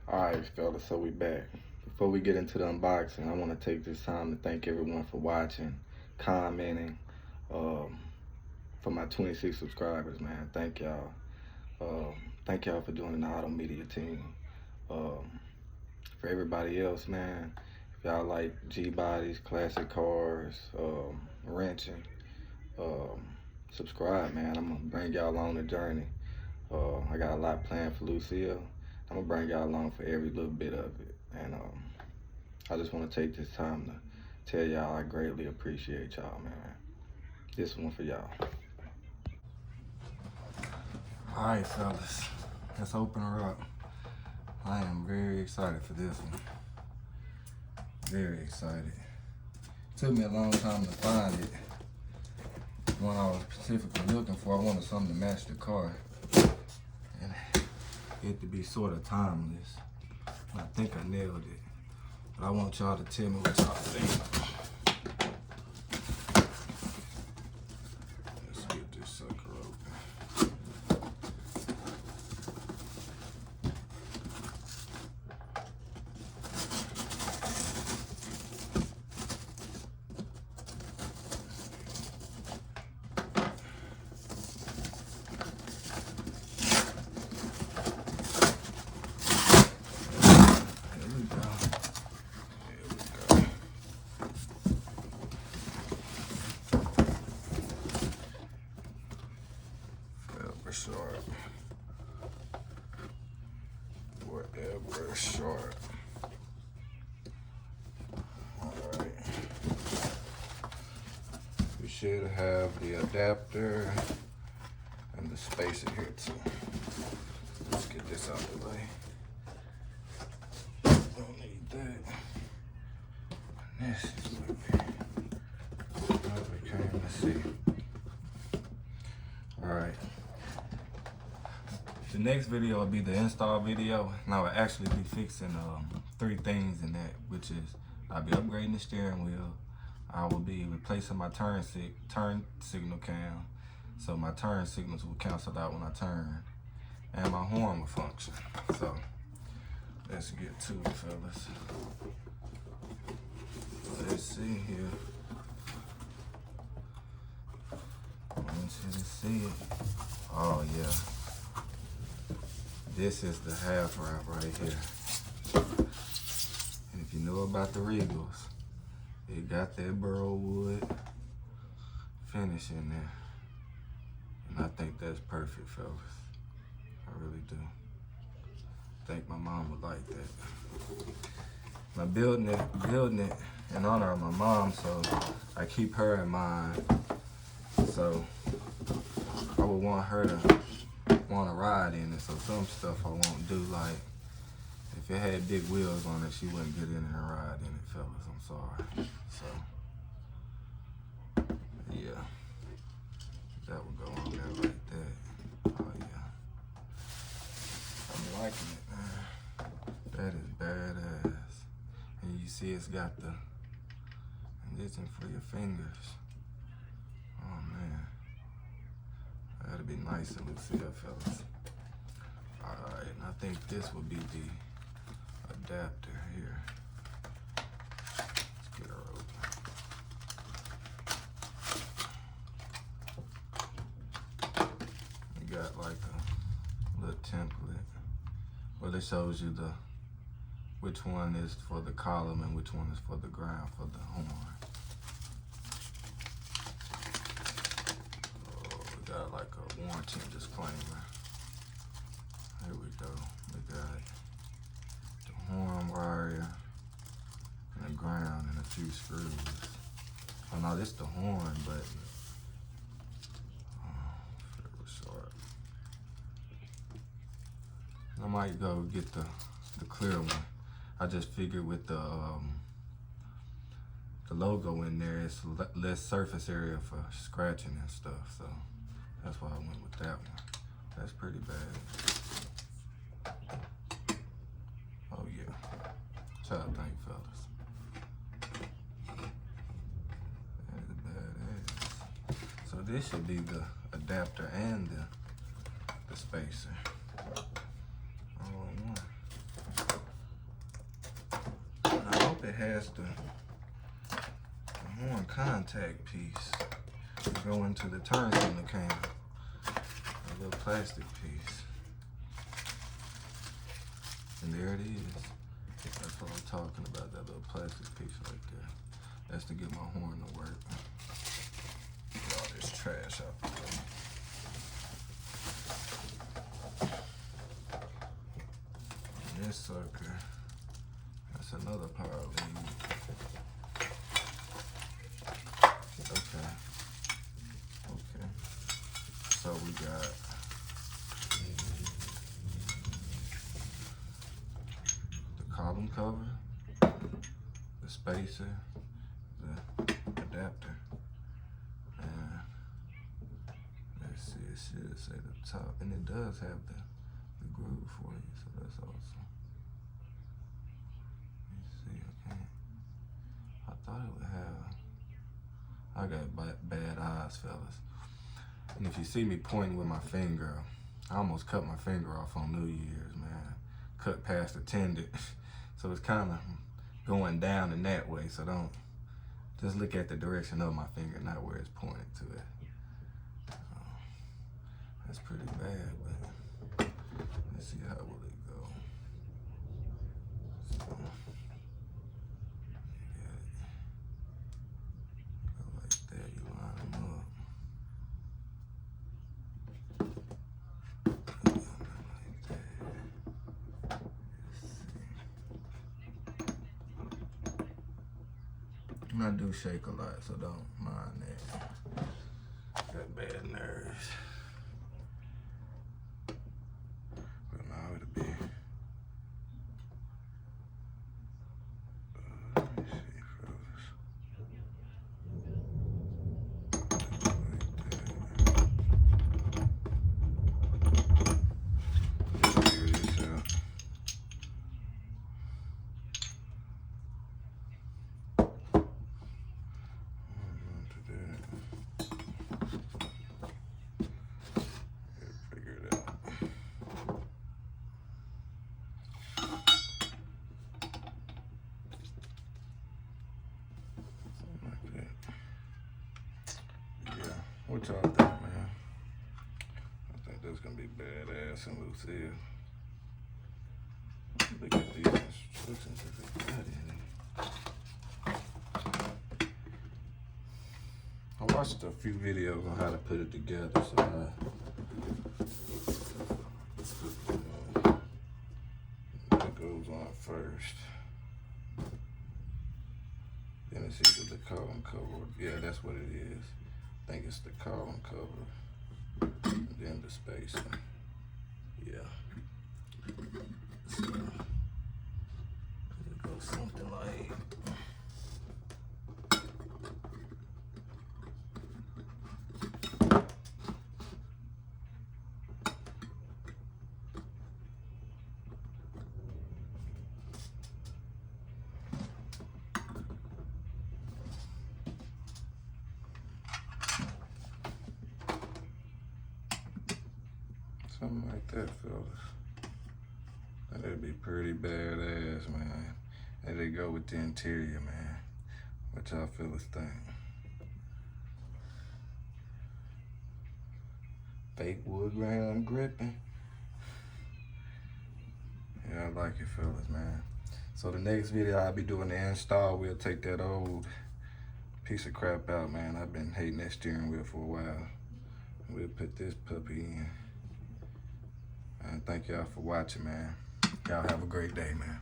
Alright, fellas, so we back. Before we get into the unboxing, I want to take this time to thank everyone for watching, commenting, for my 26 subscribers, man. Thank y'all. Thank y'all for joining the Auto Media team. For everybody else, man, if y'all like Gbodies, classic cars, wrenching, subscribe, man. I'm gonna bring y'all on the journey. I got a lot planned for Lucille. I'm gonna bring y'all along for every little bit of it. And I just wanna take this time to tell y'all I greatly appreciate y'all, man. This one for y'all. All right, fellas, let's open her up. I am very excited for this one. Very excited. Took me a long time to find it. The one I was specifically looking for, I wanted something to match the car. And it to be sort of timeless. I think I nailed it. But I want y'all to tell me what y'all think. Let's get this sucker open. Sharp. Forever sharp. Alright. We should have the adapter and the spacer here too. Let's get this out of the way. Don't need that. This is what we came to see. Alright. The next video will be the install video, and I will actually be fixing 3 things in that, which is I'll be upgrading the steering wheel, I will be replacing my turn signal cam, so my turn signals will cancel out when I turn, and my horn will function. So let's get to it, fellas. Let's see here. I want you to see it. Oh yeah. This is the half wrap right here. And if you know about the Regals, it got that Burlwood finish in there. And I think that's perfect, fellas. I really do. I think my mom would like that. I'm building it in honor of my mom, so I keep her in mind. So I would want her to want to ride in it, so some stuff I won't do, like if it had big wheels on it, she wouldn't get in and ride in it, fellas. I'm sorry. So yeah, that would go on there like that. Oh yeah, I'm liking it, man. That is badass. And you see it's got the condition for your fingers. Oh man. That'd be nice and Lucille, fellas. Alright, and I think this will be the adapter here. Let's get her open. We got like a little template where it shows you which one is for the column and which one is for the ground for the horn. Got like a warranty disclaimer. Here we go. We got the horn wire and the ground and a few screws. Oh no, this is the horn, but it was short. I might go get the clear one. I just figured with the logo in there, it's less surface area for scratching and stuff. So that's why I went with that one. That's pretty bad. Oh yeah. What y'all think, fellas? That is badass. So this should be the adapter and the spacer. All in one. it has the horn contact piece to go into the turn signal cam. A little plastic piece. And there it is. That's what I'm talking about, that little plastic piece right there. That's to get my horn to work. Get all this trash out the way. And this sucker, that's another power lead. Okay. So we got the column cover, the spacer, the adapter, and let's see, it should say the top, and it does have the groove for you, so that's awesome. Let's see, I thought it would have, I got bad eyes, fellas. And if you see me pointing with my finger, I almost cut my finger off on New Year's, man. Cut past the tendon. So it's kind of going down in that way. So don't, just look at the direction of my finger, not where it's pointed to it. That's pretty bad, but let's see how will it go. So, go like that, you line them up. I do shake a lot, so don't mind that. Got bad nerves. But now it'll be. Let me see, fellas. Figure this out. What y'all think, man? I think that's gonna be badass in Lucille. Look at these instructions that they got in it. I watched a few videos on how to put it together, so that goes on first. Then it's either the column cover. Yeah, that's what it is. I think it's the column cover, and then the spacer. Yeah. So it goes something like. Something like that, fellas. That'd be pretty badass, man. And they go with the interior, man. What y'all fellas think? Fake wood grain gripping. Yeah, I like it, fellas, man. So the next video I'll be doing the install. We'll take that old piece of crap out, man. I've been hating that steering wheel for a while. We'll put this puppy in. And thank y'all for watching, man. Y'all have a great day, man.